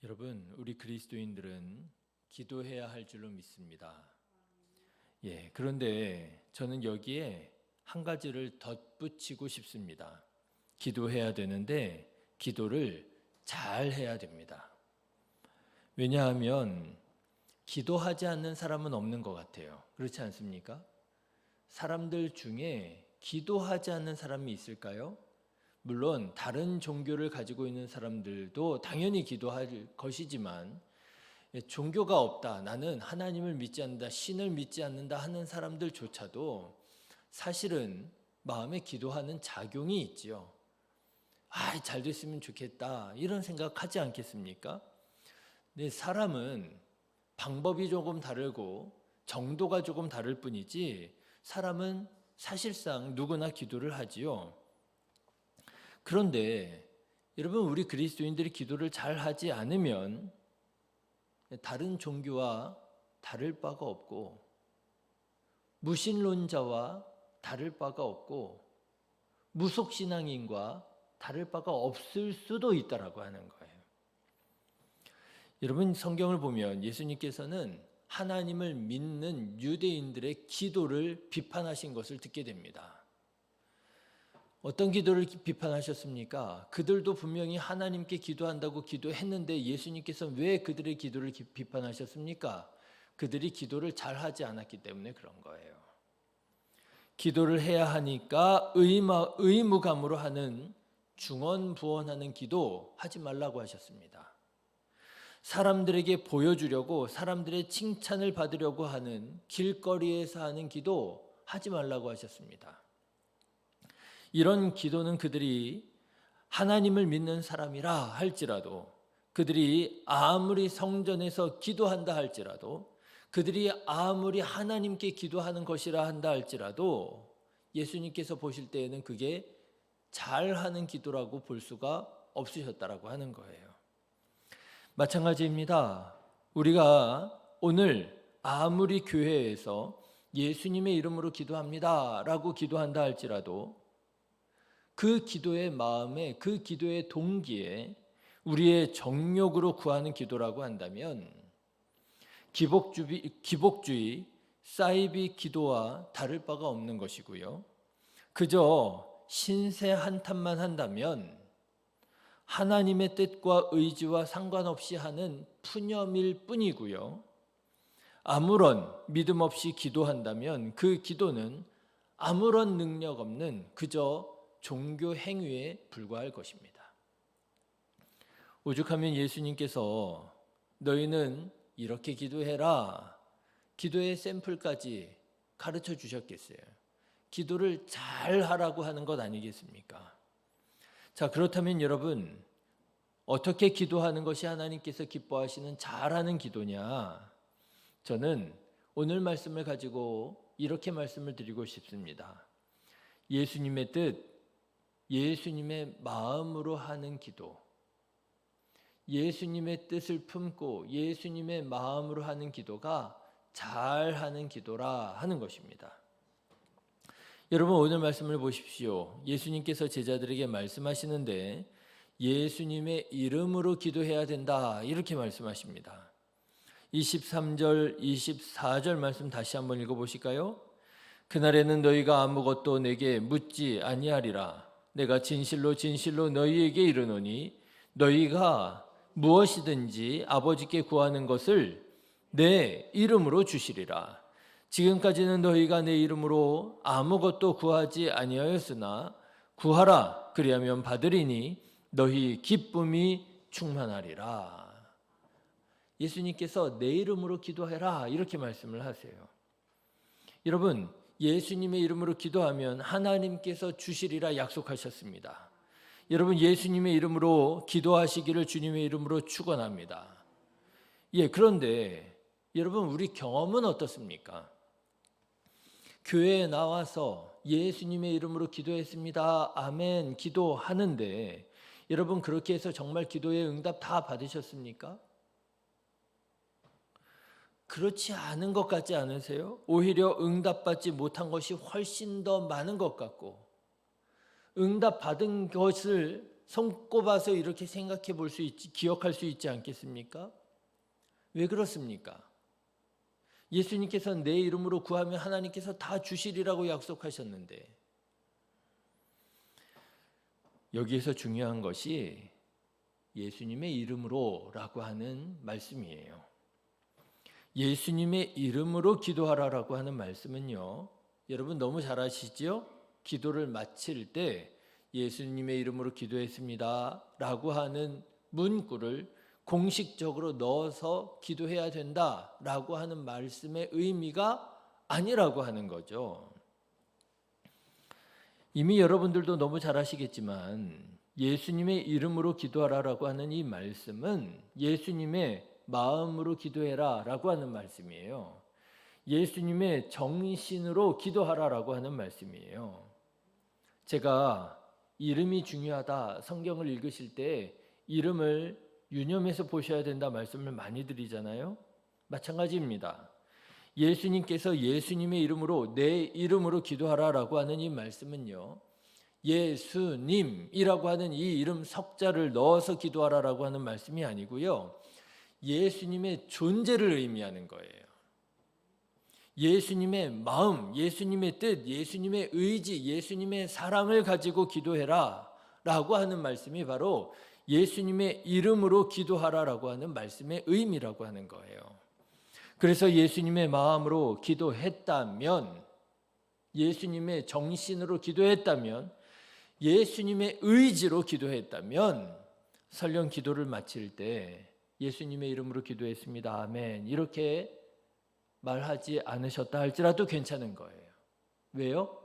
여러분, 우리 그리스도인들은 기도해야 할 줄로 믿습니다. 그런데 저는 여기에 한 가지를 덧붙이고 싶습니다. 기도해야 되는데 기도를 잘 해야 됩니다. 왜냐하면 기도하지 않는 사람은 없는 것 같아요. 그렇지 않습니까? 사람들 중에 기도하지 않는 사람이 있을까요? 물론 다른 종교를 가지고 있는 사람들도 당연히 기도할 것이지만 종교가 없다, 나는 하나님을 믿지 않는다, 신을 믿지 않는다 하는 사람들조차도 사실은 마음에 기도하는 작용이 있지요. 잘 됐으면 좋겠다 이런 생각하지 않겠습니까? 근데 사람은 방법이 조금 다르고 정도가 조금 다를 뿐이지 사람은 사실상 누구나 기도를 하지요. 그런데 여러분, 우리 그리스도인들이 기도를 잘 하지 않으면 다른 종교와 다를 바가 없고 무신론자와 다를 바가 없고 무속신앙인과 다를 바가 없을 수도 있다라고 하는 거예요. 여러분, 성경을 보면 예수님께서는 하나님을 믿는 유대인들의 기도를 비판하신 것을 듣게 됩니다. 어떤 기도를 비판하셨습니까? 그들도 분명히 하나님께 기도한다고 기도했는데 예수님께서 왜 그들의 기도를 비판하셨습니까? 그들이 기도를 잘하지 않았기 때문에 그런 거예요. 기도를 해야 하니까 의무감으로 하는 중언부언하는 기도 하지 말라고 하셨습니다. 사람들에게 보여주려고, 사람들의 칭찬을 받으려고 하는 길거리에서 하는 기도 하지 말라고 하셨습니다. 이런 기도는 그들이 하나님을 믿는 사람이라 할지라도, 그들이 아무리 성전에서 기도한다 할지라도, 그들이 아무리 하나님께 기도하는 것이라 한다 할지라도 예수님께서 보실 때에는 그게 잘하는 기도라고 볼 수가 없으셨다라고 하는 거예요. 마찬가지입니다. 우리가 오늘 아무리 교회에서 예수님의 이름으로 기도합니다 라고 기도한다 할지라도 그 기도의 마음에, 그 기도의 동기에 우리의 정욕으로 구하는 기도라고 한다면 기복주의, 사이비 기도와 다를 바가 없는 것이고요. 그저 신세 한탄만 한다면 하나님의 뜻과 의지와 상관없이 하는 푸념일 뿐이고요. 아무런 믿음 없이 기도한다면 그 기도는 아무런 능력 없는 그저 종교 행위에 불과할 것입니다. 오죽하면 예수님께서 너희는 이렇게 기도해라, 기도의 샘플까지 가르쳐 주셨겠어요. 기도를 잘 하라고 하는 것 아니겠습니까? 자, 그렇다면 여러분, 어떻게 기도하는 것이 하나님께서 기뻐하시는 잘하는 기도냐? 저는 오늘 말씀을 가지고 이렇게 말씀을 드리고 싶습니다. 예수님의 뜻, 예수님의 마음으로 하는 기도, 예수님의 뜻을 품고 예수님의 마음으로 하는 기도가 잘하는 기도라 하는 것입니다. 여러분, 오늘 말씀을 보십시오. 예수님께서 제자들에게 말씀하시는데 예수님의 이름으로 기도해야 된다 이렇게 말씀하십니다. 23절, 24절 말씀 다시 한번 읽어보실까요? 그날에는 너희가 아무것도 내게 묻지 아니하리라. 내가 진실로 진실로 너희에게 이르노니 너희가 무엇이든지 아버지께 구하는 것을 내 이름으로 주시리라. 지금까지는 너희가 내 이름으로 아무것도 구하지 아니하였으나 구하라, 그리하면 받으리니 너희 기쁨이 충만하리라. 예수님께서 내 이름으로 기도해라 이렇게 말씀을 하세요. 여러분, 예수님의 이름으로 기도하면 하나님께서 주시리라 약속하셨습니다. 여러분, 예수님의 이름으로 기도하시기를 주님의 이름으로 축원합니다. 그런데 여러분, 우리 경험은 어떻습니까? 교회에 나와서 예수님의 이름으로 기도했습니다, 아멘, 기도하는데 여러분, 그렇게 해서 정말 기도의 응답 다 받으셨습니까? 그렇지 않은 것 같지 않으세요? 오히려 응답받지 못한 것이 훨씬 더 많은 것 같고, 응답받은 것을 손꼽아서 이렇게 생각해 볼 수 있지, 기억할 수 있지 않겠습니까? 왜 그렇습니까? 예수님께서 내 이름으로 구하면 하나님께서 다 주시리라고 약속하셨는데, 여기에서 중요한 것이 예수님의 이름으로라고 하는 말씀이에요. 예수님의 이름으로 기도하라라고 하는 말씀은요, 여러분 너무 잘 아시죠? 기도를 마칠 때 예수님의 이름으로 기도했습니다 라고 하는 문구를 공식적으로 넣어서 기도해야 된다라고 하는 말씀의 의미가 아니라고 하는 거죠. 이미 여러분들도 너무 잘 아시겠지만 예수님의 이름으로 기도하라라고 하는 이 말씀은 예수님의 마음으로 기도해라 라고 하는 말씀이에요. 예수님의 정신으로 기도하라라고 하는 말씀이에요. 제가 이름이 중요하다, 성경을 읽으실 때 이름을 유념해서 보셔야 된다 말씀을 많이 드리잖아요. 마찬가지입니다. 예수님께서 예수님의 이름으로, 내 이름으로 기도하라라고 하는 이 말씀은요, 예수님이라고 하는 이 이름 석자를 넣어서 기도하라라고 하는 말씀이 아니고요, 예수님의 존재를 의미하는 거예요. 예수님의 마음, 예수님의 뜻, 예수님의 의지, 예수님의 사랑을 가지고 기도해라 라고 하는 말씀이 바로 예수님의 이름으로 기도하라라고 하는 말씀의 의미라고 하는 거예요. 그래서 예수님의 마음으로 기도했다면, 예수님의 정신으로 기도했다면, 예수님의 의지로 기도했다면, 설령 기도를 마칠 때 예수님의 이름으로 기도했습니다, 아멘, 이렇게 말하지 않으셨다 할지라도 괜찮은 거예요. 왜요?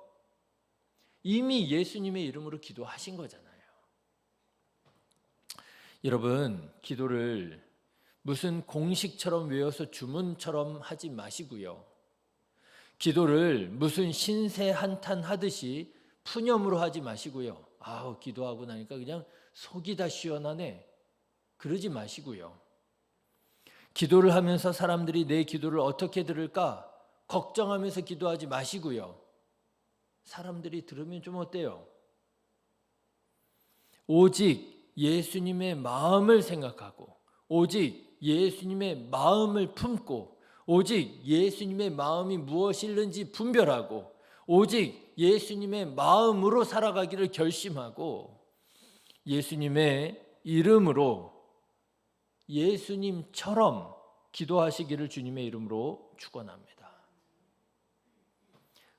이미 예수님의 이름으로 기도하신 거잖아요. 여러분, 기도를 무슨 공식처럼 외워서 주문처럼 하지 마시고요, 기도를 무슨 신세 한탄 하듯이 푸념으로 하지 마시고요, 아우 기도하고 나니까 그냥 속이 다 시원하네, 그러지 마시고요, 기도를 하면서 사람들이 내 기도를 어떻게 들을까 걱정하면서 기도하지 마시고요, 사람들이 들으면 좀 어때요? 오직 예수님의 마음을 생각하고, 오직 예수님의 마음을 품고, 오직 예수님의 마음이 무엇일는지 분별하고, 오직 예수님의 마음으로 살아가기를 결심하고, 예수님의 이름으로 예수님처럼 기도하시기를 주님의 이름으로 축원합니다.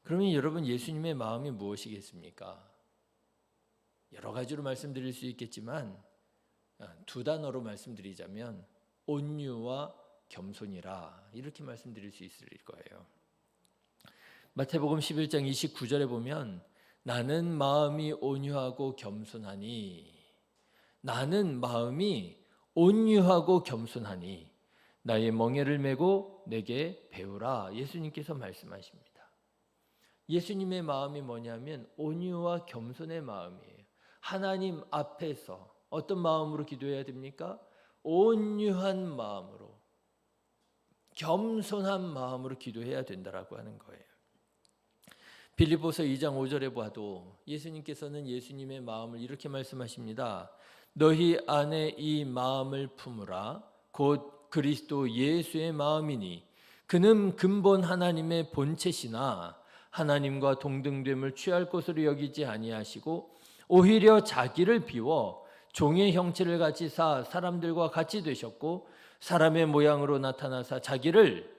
그러면 여러분, 예수님의 마음이 무엇이겠습니까? 여러 가지로 말씀드릴 수 있겠지만 두 단어로 말씀드리자면 온유와 겸손이라, 이렇게 말씀드릴 수 있을 거예요. 마태복음 11장 29절에 보면 나는 마음이 온유하고 겸손하니, 나는 마음이 온유하고 겸손하니 나의 멍에를 메고 내게 배우라, 예수님께서 말씀하십니다. 예수님의 마음이 뭐냐면 온유와 겸손의 마음이에요. 하나님 앞에서 어떤 마음으로 기도해야 됩니까? 온유한 마음으로, 겸손한 마음으로 기도해야 된다라고 하는 거예요. 빌립보서 2장 5절에 봐도 예수님께서는 예수님의 마음을 이렇게 말씀하십니다. 너희 안에 이 마음을 품으라. 곧 그리스도 예수의 마음이니 그는 근본 하나님의 본체시나 하나님과 동등됨을 취할 것으로 여기지 아니하시고 오히려 자기를 비워 종의 형체를 가지사 사람들과 같이 되셨고 사람의 모양으로 나타나사 자기를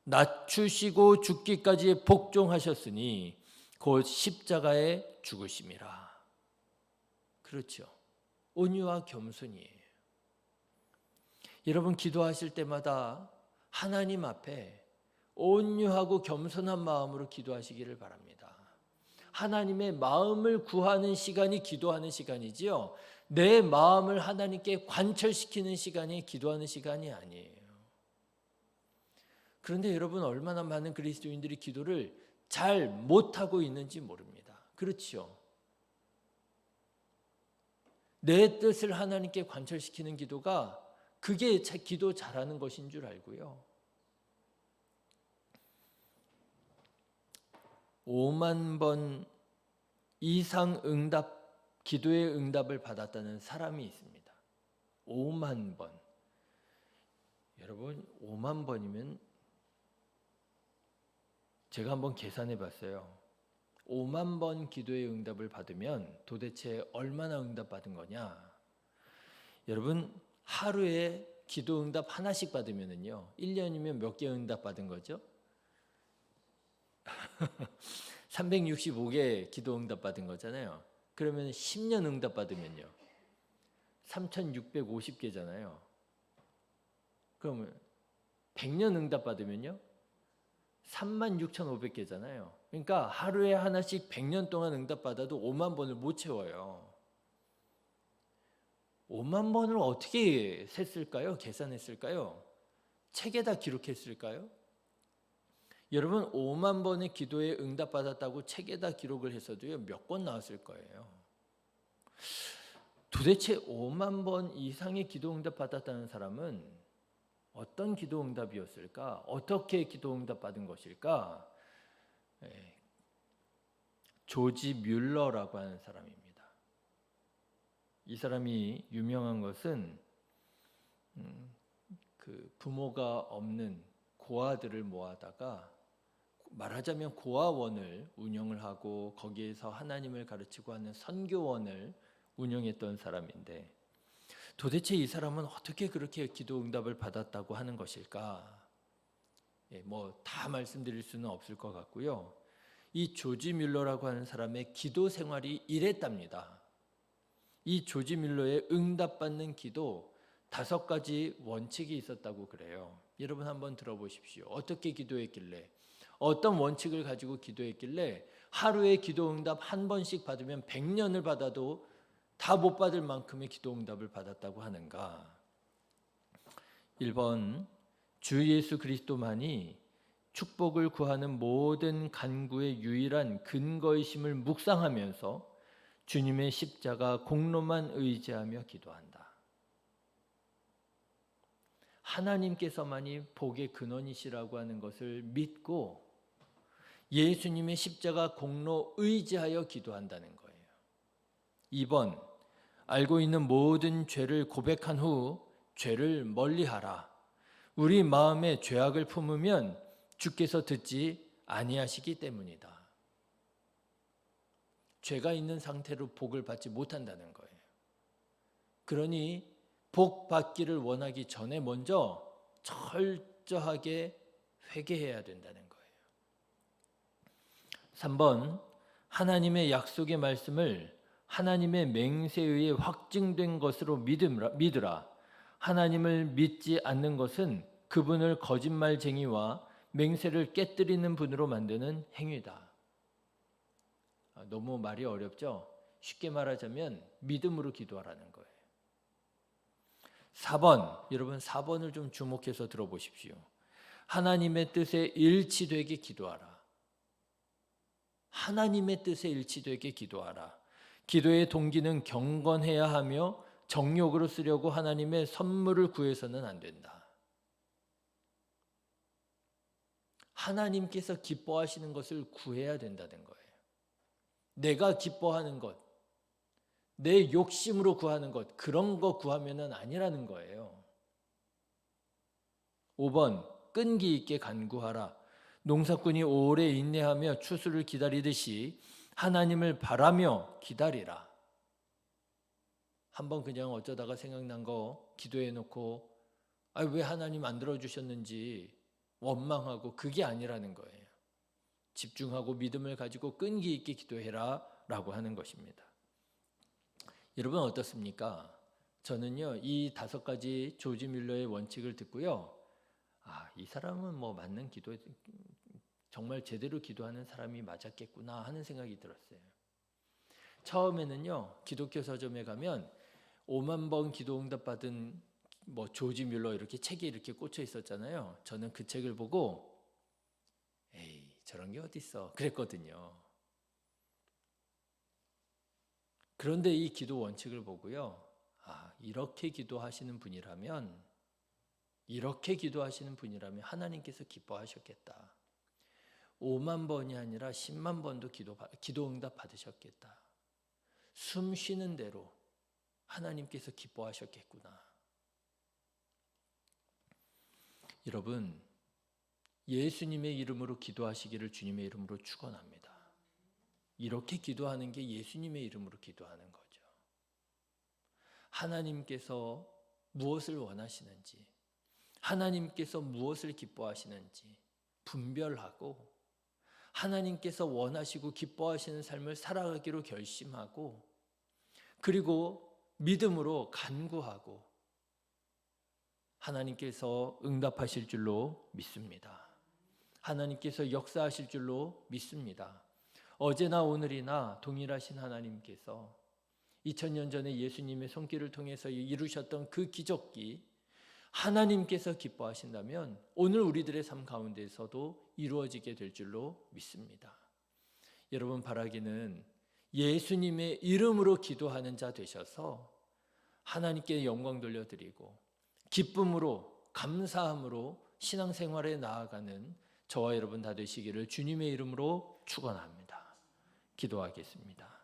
낮추시고 죽기까지 복종하셨으니 곧 십자가에 죽으심이라. 그렇죠. 온유와 겸손이에요. 여러분, 기도하실 때마다 하나님 앞에 온유하고 겸손한 마음으로 기도하시기를 바랍니다. 하나님의 마음을 구하는 시간이 기도하는 시간이지요, 내 마음을 하나님께 관철시키는 시간이 기도하는 시간이 아니에요. 그런데 여러분, 얼마나 많은 그리스도인들이 기도를 잘 못하고 있는지 모릅니다. 그렇죠? 내 뜻을 하나님께 관철시키는 기도가 그게 기도 잘하는 것인 줄 알고요, 5만 번 이상 응답 기도의 응답을 받았다는 사람이 있습니다. 5만 번. 여러분 5만 번이면 제가 한번 계산해 봤어요. 5만 번 기도의 응답을 받으면 도대체 얼마나 응답받은 거냐? 여러분 하루에 기도 응답 하나씩 받으면은요 1년이면 몇 개 응답 받은 거죠? 365개 기도 응답 받은 거잖아요. 그러면 10년 응답 받으면요 3650개잖아요. 그러면 100년 응답 받으면요 36,500개잖아요. 그러니까 하루에 하나씩 100년 동안 응답 받아도 5만 번을 못 채워요. 5만 번을 어떻게 셌을까요? 계산했을까요? 책에다 기록했을까요? 여러분 5만 번의 기도에 응답받았다고 책에다 기록을 했어도요 몇 권 나왔을 거예요. 도대체 5만 번 이상의 기도 응답 받았다는 사람은 어떤 기도 응답이었을까? 어떻게 기도 응답 받은 것일까? 조지 뮬러라고 하는 사람입니다. 이 사람이 유명한 것은 그 부모가 없는 고아들을 모아다가 말하자면 고아원을 운영을 하고 거기에서 하나님을 가르치고 하는 선교원을 운영했던 사람인데 도대체 이 사람은 어떻게 그렇게 기도 응답을 받았다고 하는 것일까? 뭐 다 말씀드릴 수는 없을 것 같고요. 이 조지 뮬러라고 하는 사람의 기도 생활이 이랬답니다. 이 조지 뮬러의 응답받는 기도 5가지 원칙이 있었다고 그래요. 여러분 한번 들어보십시오. 어떻게 기도했길래 어떤 원칙을 가지고 기도했길래 하루에 기도 응답 한 번씩 받으면 100년을 받아도 다 못 받을 만큼의 기도 응답을 받았다고 하는가? 1번 주 예수 그리스도만이 축복을 구하는 모든 간구의 유일한 근거이심을 묵상하면서 주님의 십자가 공로만 의지하며 기도한다. 하나님께서만이 복의 근원이시라고 하는 것을 믿고 예수님의 십자가 공로 의지하여 기도한다는 거예요. 2번 알고 있는 모든 죄를 고백한 후 죄를 멀리하라. 우리 마음에 죄악을 품으면 주께서 듣지 아니하시기 때문이다. 죄가 있는 상태로 복을 받지 못한다는 거예요. 그러니 복 받기를 원하기 전에 먼저 철저하게 회개해야 된다는 거예요. 3번 하나님의 약속의 말씀을 하나님의 맹세에 의해 확증된 것으로 믿으라. 하나님을 믿지 않는 것은 그분을 거짓말쟁이와 맹세를 깨뜨리는 분으로 만드는 행위다. 너무 말이 어렵죠? 쉽게 말하자면 믿음으로 기도하라는 거예요. 4번, 여러분 4번을 좀 주목해서 들어보십시오. 하나님의 뜻에 일치되게 기도하라. 하나님의 뜻에 일치되게 기도하라. 기도의 동기는 경건해야 하며 정욕으로 쓰려고 하나님의 선물을 구해서는 안 된다. 하나님께서 기뻐하시는 것을 구해야 된다는 거예요. 내가 기뻐하는 것, 내 욕심으로 구하는 것, 그런 거 구하면은 아니라는 거예요. 5번, 끈기 있게 간구하라. 농사꾼이 오래 인내하며 추수를 기다리듯이 하나님을 바라며 기다리라. 한번 그냥 어쩌다가 생각난 거 기도해 놓고 왜 하나님 안 들어주셨는지 원망하고 그게 아니라는 거예요. 집중하고 믿음을 가지고 끈기 있게 기도해라 라고 하는 것입니다. 여러분 어떻습니까? 저는요 이 5가지 조지 뮬러의 원칙을 듣고요 이 사람은 뭐 맞는 기도 정말 제대로 기도하는 사람이 맞았겠구나 하는 생각이 들었어요. 처음에는요 기독교 서점에 가면 5만 번 기도 응답 받은 뭐 조지 뮬러 이렇게 책이 이렇게 꽂혀 있었잖아요. 저는 그 책을 보고 에이 저런 게 어딨어 그랬거든요. 그런데 이 기도 원칙을 보고요 이렇게 기도하시는 분이라면 하나님께서 기뻐하셨겠다. 5만 번이 아니라 10만 번도 기도 응답 받으셨겠다. 숨 쉬는 대로 하나님께서 기뻐하셨겠구나. 여러분, 예수님의 이름으로 기도하시기를 주님의 이름으로 축원합니다. 이렇게 기도하는 게 예수님의 이름으로 기도하는 거죠. 하나님께서 무엇을 원하시는지, 하나님께서 무엇을 기뻐하시는지 분별하고 하나님께서 원하시고 기뻐하시는 삶을 살아가기로 결심하고 그리고 믿음으로 간구하고 하나님께서 응답하실 줄로 믿습니다. 하나님께서 역사하실 줄로 믿습니다. 어제나 오늘이나 동일하신 하나님께서 2000년 전에 예수님의 손길을 통해서 이루셨던 그 기적이 하나님께서 기뻐하신다면 오늘 우리들의 삶 가운데서도 이루어지게 될 줄로 믿습니다. 여러분, 바라기는 예수님의 이름으로 기도하는 자 되셔서 하나님께 영광 돌려드리고 기쁨으로 감사함으로 신앙생활에 나아가는 저와 여러분 다 되시기를 주님의 이름으로 축원합니다. 기도하겠습니다.